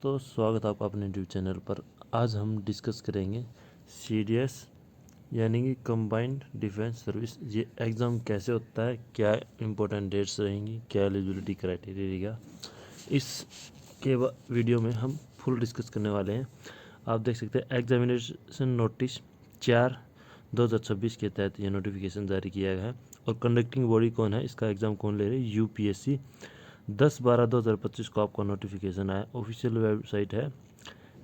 तो स्वागत है आपका अपने यूट्यूब चैनल पर। आज हम डिस्कस करेंगे CDS यानी कि कंबाइंड डिफेंस सर्विस। ये एग्ज़ाम कैसे होता है, क्या इंपॉर्टेंट डेट्स रहेंगी, क्या एलिजिबिलिटी क्राइटेरिया रहेगा, इसके वीडियो में हम फुल डिस्कस करने वाले हैं। आप देख सकते हैं एग्जामिनेशन नोटिस 4/2026 के तहत यह नोटिफिकेशन जारी किया गया है। और कंडक्टिंग बॉडी कौन है, इसका एग्ज़ाम कौन ले रहे हैं, UPSC। 10/12/2025 को आपका नोटिफिकेशन आया। ऑफिशियल वेबसाइट है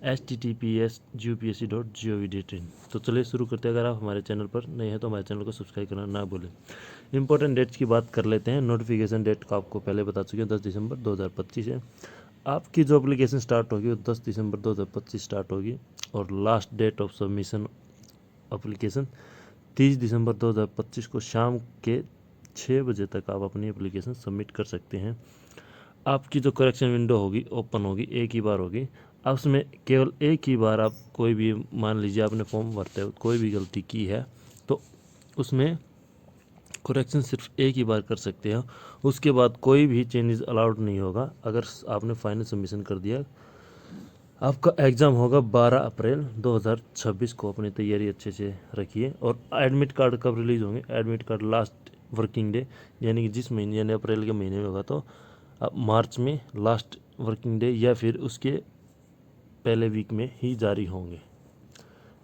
https://upsc.gov.in। तो चलिए शुरू करते हैं। अगर आप हमारे चैनल पर नए हैं तो हमारे चैनल को सब्सक्राइब करना ना भूलें। इंपॉर्टेंट डेट्स की बात कर लेते हैं। नोटिफिकेशन डेट का आपको पहले बता चुके हैं, 10 दिसंबर 2025 है। आपकी जो एप्लीकेशन स्टार्ट होगी वो 10 दिसंबर 2025 स्टार्ट होगी। और last date of submission application 30 दिसंबर 2025 को शाम के 6 बजे तक आप अपनी एप्लीकेशन सबमिट कर सकते हैं। आपकी जो करेक्शन विंडो होगी ओपन होगी, एक ही बार होगी। अब उसमें केवल एक ही बार आप कोई भी, मान लीजिए आपने फॉर्म भरते हो कोई भी गलती की है तो उसमें करेक्शन सिर्फ एक ही बार कर सकते हो। उसके बाद कोई भी चेंजेस अलाउड नहीं होगा। अगर आपने फाइनल सबमिशन कर दिया, आपका एग्ज़ाम होगा 12 अप्रैल 2026 को। अपनी तैयारी अच्छे से रखिए। और एडमिट कार्ड कब रिलीज़ होंगे, admit card last working day यानी कि जिस महीने यानी अप्रैल के महीने में होगा तो मार्च में लास्ट वर्किंग डे या फिर उसके पहले वीक में ही जारी होंगे।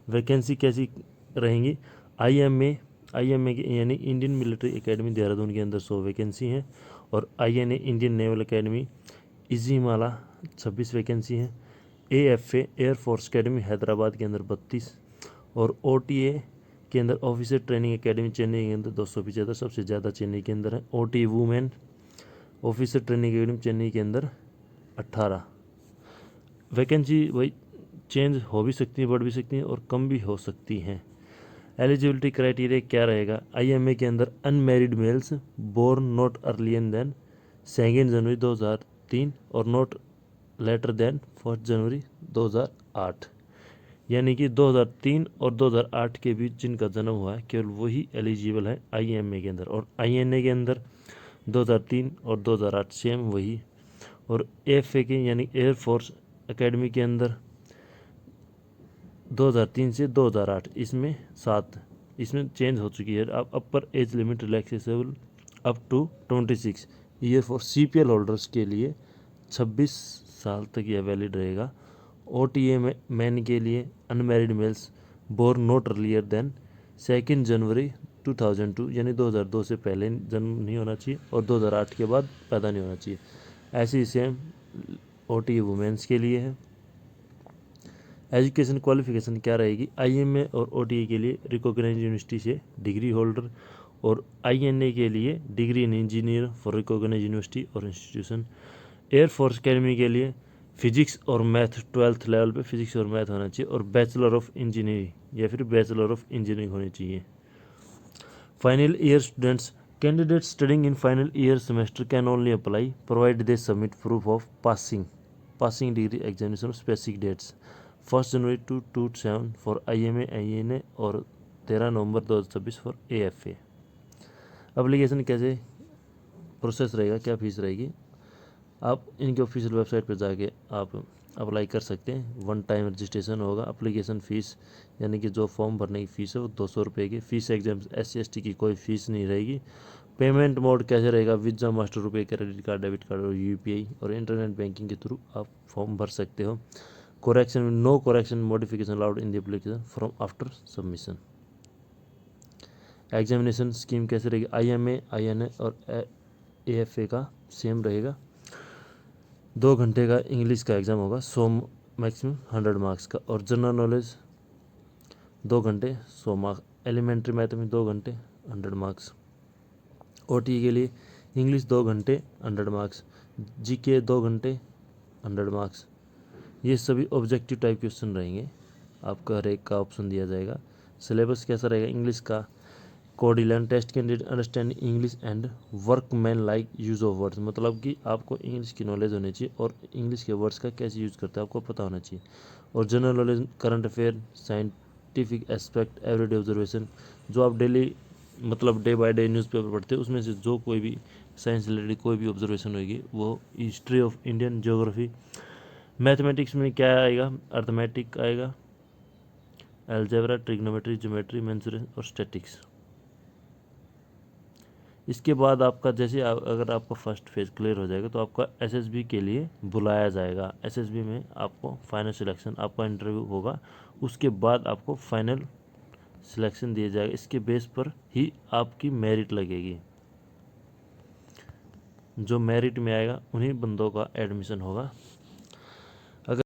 वैकेंसी कैसी रहेंगी, IMA की यानी इंडियन मिलिट्री एकेडमी देहरादून के अंदर 100 वैकेंसी हैं। और INA Indian naval academy Ezhimala 26 vacancy हैं। AFA air force academy Hyderabad के अंदर 32। और OTA के अंदर ऑफिसर ट्रेनिंग एकेडमी चेन्नई के अंदर 275, सबसे ज़्यादा चेन्नई के अंदर है। OT women officer training academy Chennai के अंदर 18। वैकेंसी वही चेंज हो भी सकती है, बढ़ भी सकती हैं और कम भी हो सकती हैं। एलिजिबिलिटी क्राइटेरिया क्या रहेगा, IMA के अंदर unmarried males born not earlier than 2 January 2003 और नॉट लेटर देन 1 जनवरी 2008। यानी कि 2003 और 2008 के बीच जिनका जन्म हुआ है केवल वही एलिजिबल है IMA के अंदर। और INA के अंदर 2003 और 2008 सेम वही। और AFA के यानी एयर फोर्स एकेडमी के अंदर 2003 से 2008, इसमें 7 इसमें चेंज हो चुकी है। अब upper age limit relaxable up to 26 year for CPL holders के लिए 26 साल तक यह वैलिड रहेगा। OTA मैन के लिए unmarried males born not earlier than 2 January 2002 यानी 2002 से पहले जन्म नहीं होना चाहिए और 2008 के बाद पैदा नहीं होना चाहिए। ऐसी सेम OTA वुमेंस के लिए है। एजुकेशन क्वालिफिकेशन क्या रहेगी, IMA और OTA के लिए रिकॉग्नाइज्ड यूनिवर्सिटी से डिग्री होल्डर। और INA के लिए degree in engineer for recognised university और इंस्टीट्यूशन। एयर फोर्स अकेडमी के लिए फिजिक्स और मैथ 12th लेवल पे फिजिक्स और मैथ होना चाहिए और बैचलर ऑफ इंजीनियरिंग या फिर बैचलर ऑफ इंजीनियरिंग होनी चाहिए। Final year students, candidates studying in final year semester can only apply provided they submit proof of passing degree examination of specific dates 1 January 2027 for IMA INA और 13 नवंबर 2026 for AFA। Application कैसे process रहेगा, क्या fees रहेगी, आप इनके official website पर जाके आप अप्लाई कर सकते हैं। 1 टाइम रजिस्ट्रेशन होगा। एप्लीकेशन फ़ीस यानी कि जो फॉर्म भरने की फ़ीस है वो 200 रुपये की फीस। एग्जाम SC/ST की कोई फ़ीस नहीं रहेगी। पेमेंट मोड कैसे रहेगा, Visa, master RuPay, credit card, debit card और UPI और इंटरनेट बैंकिंग के थ्रू आप फॉर्म भर सकते हो। No correction modification allowed in the application from after submission. Examination scheme कैसे रहेगी, IMA INA और AFA का सेम रहेगा। 2 घंटे का इंग्लिश का एग्ज़ाम होगा, 100 मैक्सिमम 100 मार्क्स का। और जनरल नॉलेज 2 घंटे 100 मार्क्स। एलिमेंट्री मैथ में 2 घंटे 100 मार्क्स। OTA के लिए इंग्लिश 2 घंटे 100 मार्क्स। GK 2 घंटे 100 मार्क्स। ये सभी ऑब्जेक्टिव टाइप क्वेश्चन रहेंगे, आपका हर एक का ऑप्शन दिया जाएगा। सिलेबस कैसा रहेगा, इंग्लिश का code 11 test candidate understand English and workmanlike use of words, मतलब कि आपको इंग्लिश की नॉलेज होनी चाहिए और इंग्लिश के वर्ड्स का कैसे यूज़ करते हैं आपको पता होना चाहिए। और general knowledge, current affair, scientific aspect, everyday observation, जो आप डेली मतलब डे बाय डे न्यूज़पेपर पढ़ते हैं उसमें से जो कोई भी साइंस रिलेटेड कोई भी ऑब्जर्वेशन होगी वो। History of Indian geography, mathematics में क्या आएगा, अर्थमेटिक आएगा, अलजेब्रा, ट्रिग्नोमेट्री, ज्योमेट्री, मेंसुरेशन और स्टैटिक्स। इसके बाद आपका जैसे अगर आपका फर्स्ट फेज क्लियर हो जाएगा तो आपका एसएसबी के लिए बुलाया जाएगा। एसएसबी में आपको फाइनल सिलेक्शन, आपका इंटरव्यू होगा, उसके बाद आपको फाइनल सिलेक्शन दिया जाएगा। इसके बेस पर ही आपकी मेरिट लगेगी। जो मेरिट में आएगा उन्हीं बंदों का एडमिशन होगा